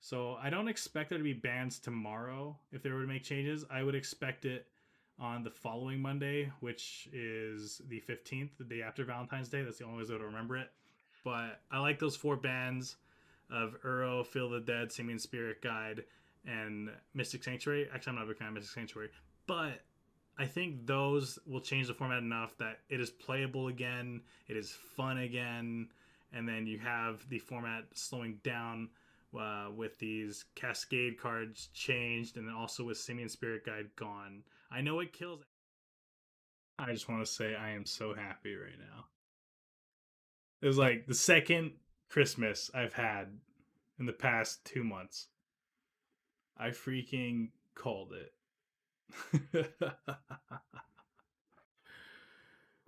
So I don't expect there to be bans tomorrow. If they were to make changes, I would expect it on the following Monday, which is the 15th, the day after Valentine's Day. That's the only way to remember it. But I like those four bans of Uro, Feel the Dead, Simian Spirit Guide, and Mystic Sanctuary. Actually, I'm not a big fan of Mystic Sanctuary, but I think those will change the format enough that it is playable again, it is fun again, and then you have the format slowing down with these Cascade cards changed, and then also with Simian Spirit Guide gone. I know it kills. I just want to say I am so happy right now. It was like the second Christmas I've had in the past 2 months. I freaking called it.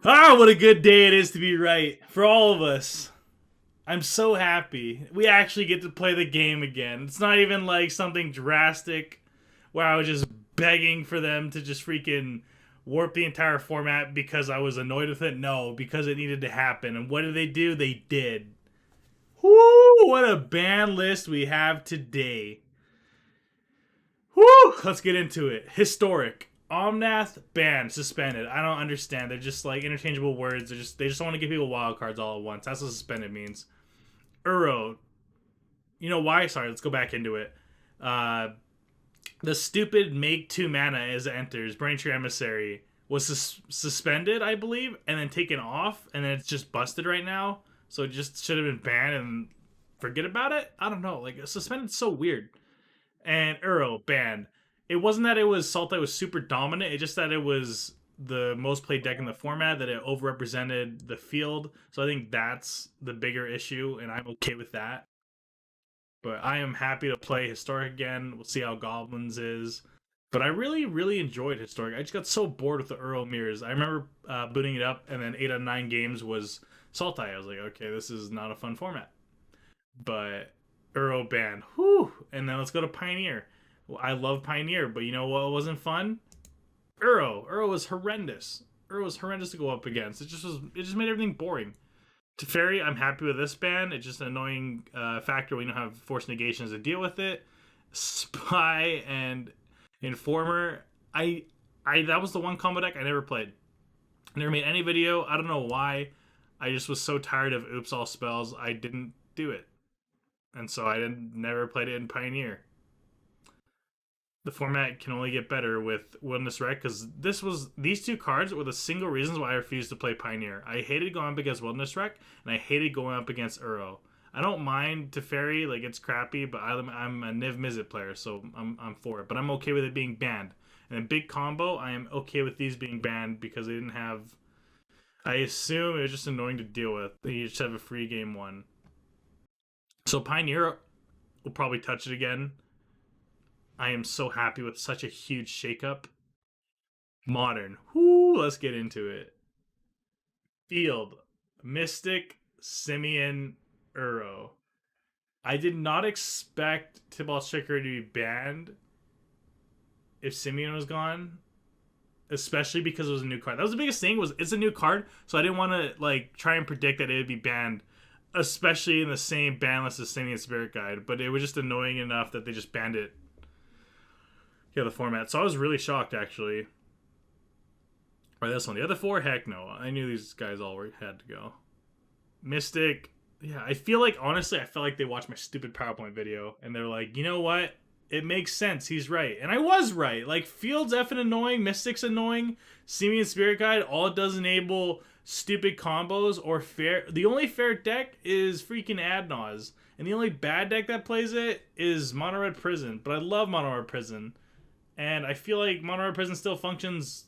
Ah, what a good day it is to be right for all of us. I'm so happy. We actually get to play the game again. It's not even like something drastic where I was just begging for them to just freaking warp the entire format because I was annoyed with it. No, because it needed to happen. And what did they do? They did. Whoo! What a ban list we have today. Whoo! Let's get into it. Historic. Omnath banned, suspended. I don't understand. They're just like interchangeable words. They just want to give people wild cards all at once. That's what suspended means. Uro. You know why? Sorry, let's go back into it. The stupid make 2 mana as it enters, Braintree Emissary, was suspended, I believe, and then taken off, and then it's just busted right now. So it just should have been banned and forget about it? I don't know. Like, suspended's so weird. And Uro banned. It wasn't that it was Sultai was super dominant, it's just that it was the most played deck in the format, that it overrepresented the field. So I think that's the bigger issue, and I'm okay with that. But I am happy to play Historic again. We'll see how Goblins is. But I really, really enjoyed Historic. I just got so bored with the Earl Mirrors. I remember booting it up, and then 8 out of 9 games was Sultai. I was like, okay, this is not a fun format. But Earl banned. Whew. And then let's go to Pioneer. Well, I love Pioneer, but you know what wasn't fun? Uro was horrendous. Uro was horrendous to go up against. It just made everything boring. Teferi, I'm happy with this ban. It's just an annoying factor. We don't have force negations to deal with it. Spy and Informer. I that was the one combo deck I never played. I never made any video. I don't know why. I just was so tired of Oops All Spells. I didn't do it, and so I didn't never played it in Pioneer. The format can only get better with Wilderness Wreck, because these two cards were the single reasons why I refused to play Pioneer. I hated going up against Wilderness Wreck, and I hated going up against Uro. I don't mind Teferi, like it's crappy, but I'm a Niv Mizzet player, so I'm for it. But I'm okay with it being banned. And in big combo, I am okay with these being banned because they didn't have. I assume it was just annoying to deal with. They just have a free game one. So Pioneer will probably touch it again. I am so happy with such a huge shakeup. Modern. Whoo, let's get into it. Field. Mystic, Simian, Uro. I did not expect Tibalt Trickery to be banned if Simian was gone. Especially because it was a new card. That was the biggest thing, was it's a new card, so I didn't want to like try and predict that it would be banned, especially in the same ban list as Simian Spirit Guide. But it was just annoying enough that they just banned it. Yeah, the format. So I was really shocked, actually. Or this one. The other four, heck no. I knew these guys all had to go. Mystic. Yeah, I feel like, honestly, I felt like they watched my stupid PowerPoint video, and they're like, you know what? It makes sense. He's right. And I was right. Like, Field's effing annoying. Mystic's annoying. Simian Spirit Guide, all it does enable stupid combos or fair. The only fair deck is freaking Adnaz. And the only bad deck that plays it is Mono Red Prison. But I love Mono Red Prison. And I feel like Mono Red Prison still functions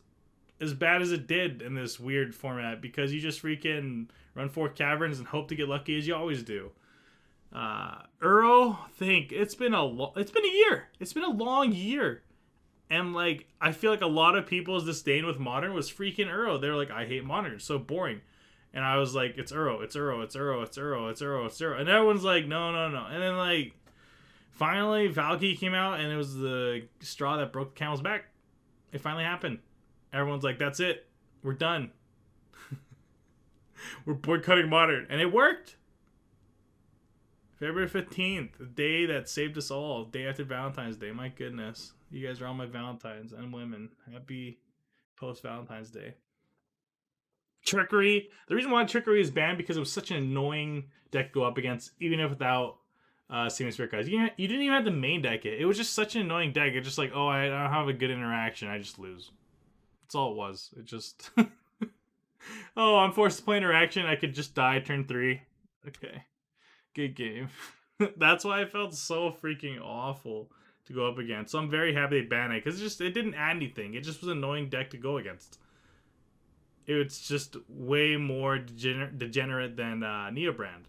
as bad as it did in this weird format, because you just freaking run 4 caverns and hope to get lucky, as you always do. Uro, it's been a year. It's been a long year. And like, I feel like a lot of people's disdain with Modern was freaking Uro. They're like, I hate Modern, it's so boring. And I was like, it's Uro, it's Uro, it's Uro, it's Uro, it's Uro, it's Uro. And everyone's like, no. And then like, finally, Valky came out, and it was the straw that broke the camel's back. It finally happened. Everyone's like, that's it. We're done. We're boycotting Modern. And it worked. February 15th, the day that saved us all, day after Valentine's Day. My goodness. You guys are all my Valentines and women. Happy post Valentine's Day. Trickery. The reason why Trickery is banned because it was such an annoying deck to go up against, even if without Seeming Spirit Guys. You didn't even have the main deck it. It was just such an annoying deck. It's just like, oh, I don't have a good interaction. I just lose. That's all it was. It just... oh, I'm forced to play interaction. I could just die turn 3. Okay. Good game. That's why I felt so freaking awful to go up against. So I'm very happy they banned it because it didn't add anything. It just was an annoying deck to go against. It's just way more degenerate than Neobrand.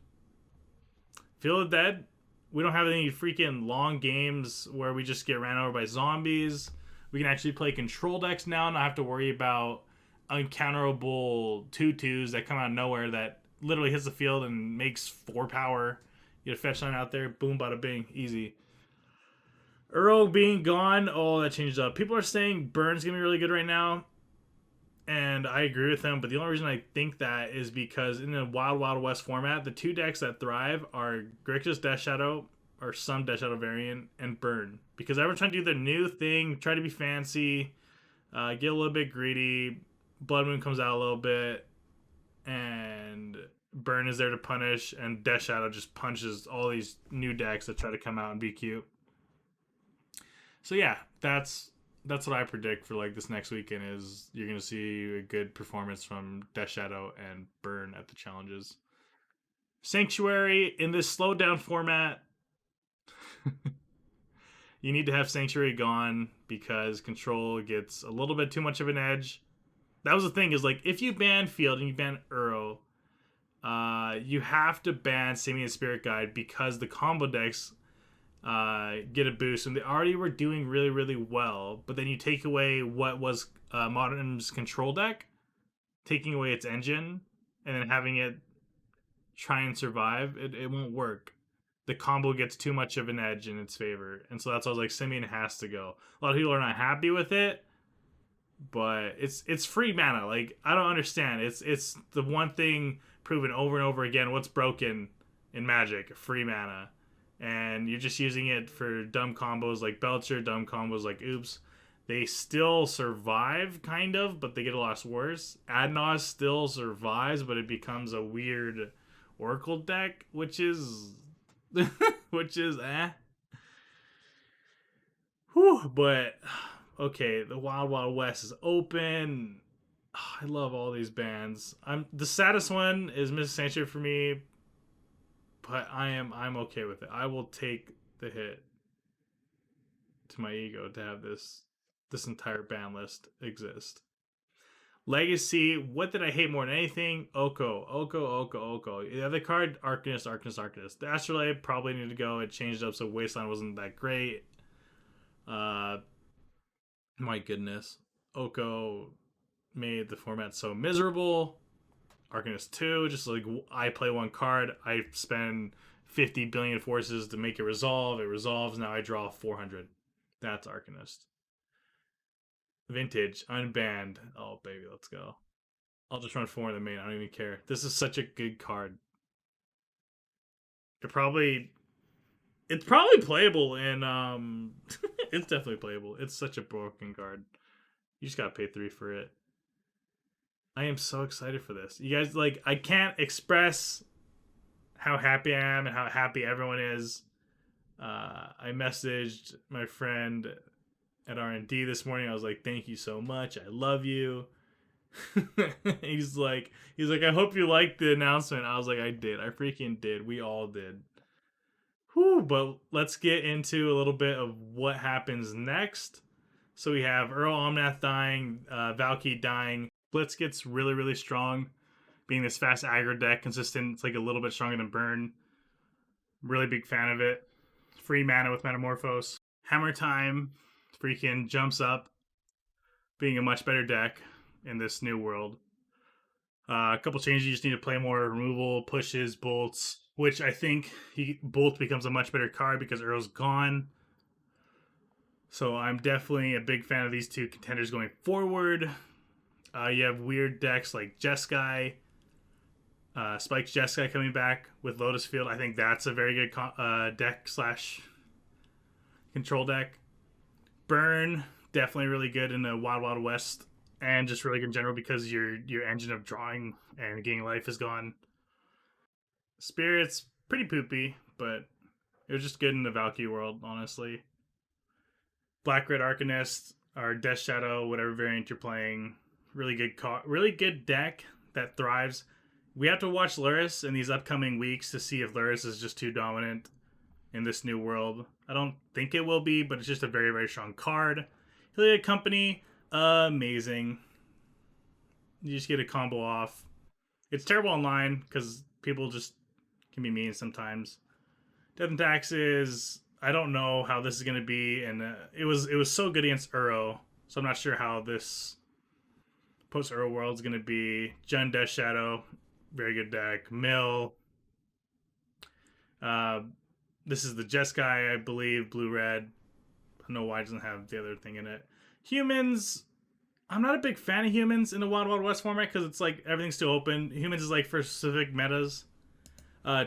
Field of Dead. We don't have any freaking long games where we just get ran over by zombies. We can actually play control decks now, not have to worry about uncounterable 2/2s that come out of nowhere that literally hits the field and makes 4 power. You get a fetch line out there, boom, bada bing, easy. Uro being gone, oh, that changes up. People are saying Burn's gonna be really good right now, and I agree with them, but the only reason I think that is because in the Wild Wild West format, the 2 decks that thrive are Grixis Death Shadow, or some Death Shadow variant, and Burn. Because everyone's trying to do their new thing, try to be fancy, get a little bit greedy, Blood Moon comes out a little bit, and Burn is there to punish, and Death Shadow just punches all these new decks that try to come out and be cute. So yeah, that's what I predict for like this next weekend is you're gonna see a good performance from Death Shadow and Burn at the challenges. Sanctuary in this slowed down format, you need to have Sanctuary gone because Control gets a little bit too much of an edge. That was the thing is like if you ban Field and you ban Uro, you have to ban Simian Spirit Guide because the combo decks get a boost, and they already were doing really, really well. But then you take away what was Modern's control deck, taking away its engine, and then having it try and survive. It won't work. The combo gets too much of an edge in its favor, and so that's why I was like, Simian has to go. A lot of people are not happy with it, but it's free mana. Like I don't understand. It's the one thing proven over and over again. What's broken in Magic? Free mana. And you're just using it for dumb combos like Belcher, dumb combos like Oops. They still survive, kind of, but they get a lot worse. Adnos still survives, but it becomes a weird Oracle deck, which is... which is, Whew, but, okay, the Wild Wild West is open. Oh, I love all these bands. The saddest one is Mrs. Sanctuary for me, but I'm okay with it. I will take the hit to my ego to have this entire ban list exist. Legacy, what did I hate more than anything? Oko. The other card, Arcanist. The Astrolabe probably needed to go. It changed up so Wasteland wasn't that great. My goodness. Oko made the format so miserable. Arcanist 2, just like I play one card, I spend 50 billion forces to make it resolve. It resolves, now I draw 400. That's Arcanist. Vintage, unbanned. Oh, baby, let's go. I'll just run 4 in the main. I don't even care. This is such a good card. It's probably playable in it's definitely playable. It's such a broken card. You just gotta pay 3 for it. I am so excited for this. You guys, like, I can't express how happy I am and how happy everyone is. I messaged my friend at R&D this morning. I was like, thank you so much. I love you. he's like, I hope you liked the announcement. I was like, I did. I freaking did. We all did. Whew, but let's get into a little bit of what happens next. So we have Earl Omnath dying, Valky dying. Blitz gets really, really strong. Being this fast aggro deck, consistent, it's like a little bit stronger than Burn. Really big fan of it. Free mana with Metamorphose. Hammer Time freaking jumps up, being a much better deck in this new world. A couple changes, you just need to play more removal, pushes, bolts, which I think Bolt becomes a much better card because Earl's gone. So I'm definitely a big fan of these two contenders going forward. You have weird decks like Jeskai. Spike Jeskai coming back with Lotus Field. I think that's a very good deck slash control deck. Burn, definitely really good in the Wild Wild West, and just really good in general because your engine of drawing and getting life is gone. Spirit's pretty poopy, but it was just good in the Valkyrie world, honestly. Black Red Arcanist or Death Shadow, whatever variant you're playing, really good deck that thrives. We have to watch Lurrus in these upcoming weeks to see if Lurrus is just too dominant in this new world. I don't think it will be, but it's just a very, very strong card. Hilliard Company, amazing. You just get a combo off. It's terrible online because people just can be mean sometimes. Death and Taxes, I don't know how this is going to be, and it was so good against Uro, so I'm not sure how this post-Uro world is going to be. Jund Death Shadow, very good deck. Mill, this is the Jeskai, I believe, blue-red. I don't know why it doesn't have the other thing in it. Humans, I'm not a big fan of humans in the Wild Wild West format because it's like everything's still open. Humans is like for specific metas.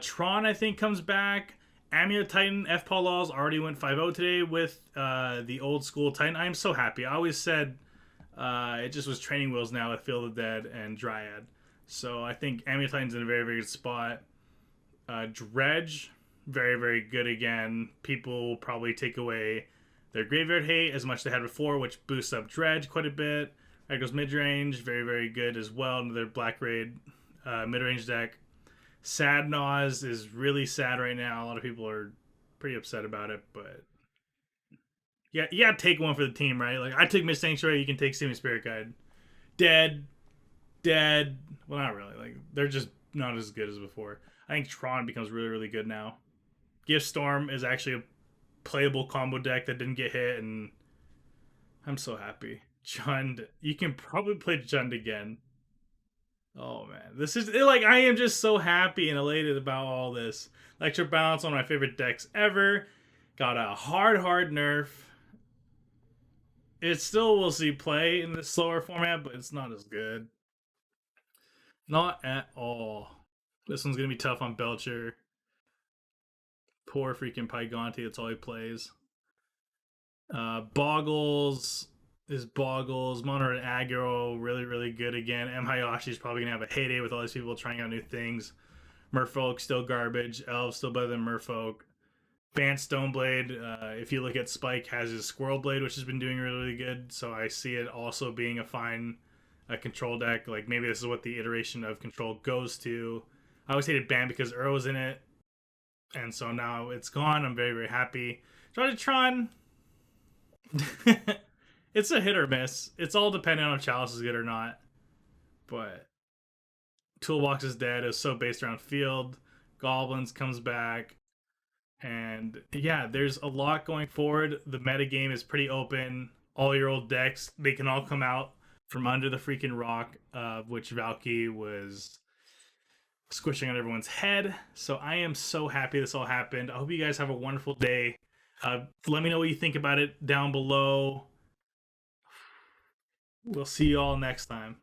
Tron, I think, comes back. Amulet Titan, FPaul Laws already went 5-0 today with the old school Titan. I'm so happy. I always said it just was training wheels now with Field of Dead and Dryad. So I think Amulet Titan's in a very, very good spot. Dredge, very, very good again. People will probably take away their Graveyard Hate as much as they had before, which boosts up Dredge quite a bit. That goes mid-range, very, very good as well. Another Black Raid mid-range deck. Sad Naws is really sad right now. A lot of people are pretty upset about it, but yeah, you gotta take one for the team, right? Like I took Mist Sanctuary, you can take Simi Spirit Guide. Dead. Well, not really. Like they're just not as good as before. I think Tron becomes really, really good now. Gift Storm is actually a playable combo deck that didn't get hit, and I'm so happy. Jund, you can probably play Jund again. Oh man, this is like I am just so happy and elated about all this. Electric Balance, one of my favorite decks ever. Got a hard nerf. It still will see play in the slower format, but it's not as good. Not at all. This one's gonna be tough on Belcher. Poor freaking Pygonti, that's all he plays. Boggles is Boggles. Mono and Aggro, really, really good again. M. Hayashi's probably going to have a heyday with all these people trying out new things. Merfolk, still garbage. Elves, still better than Merfolk. Bant Stoneblade, if you look at Spike, has his Squirrel Blade, which has been doing really, really good. So I see it also being a fine control deck. Like maybe this is what the iteration of control goes to. I always hated Bant because Uro was in it. And so now it's gone. I'm very, very happy. Tron. It's a hit or miss. It's all dependent on if Chalice is good or not. But Toolbox is dead. It's so based around field. Goblins comes back. And yeah, there's a lot going forward. The meta game is pretty open. All your old decks, they can all come out from under the freaking rock, which Valky was squishing on everyone's head. So I am so happy this all happened. I hope you guys have a wonderful day. Let me know what you think about it down below. We'll see you all next time.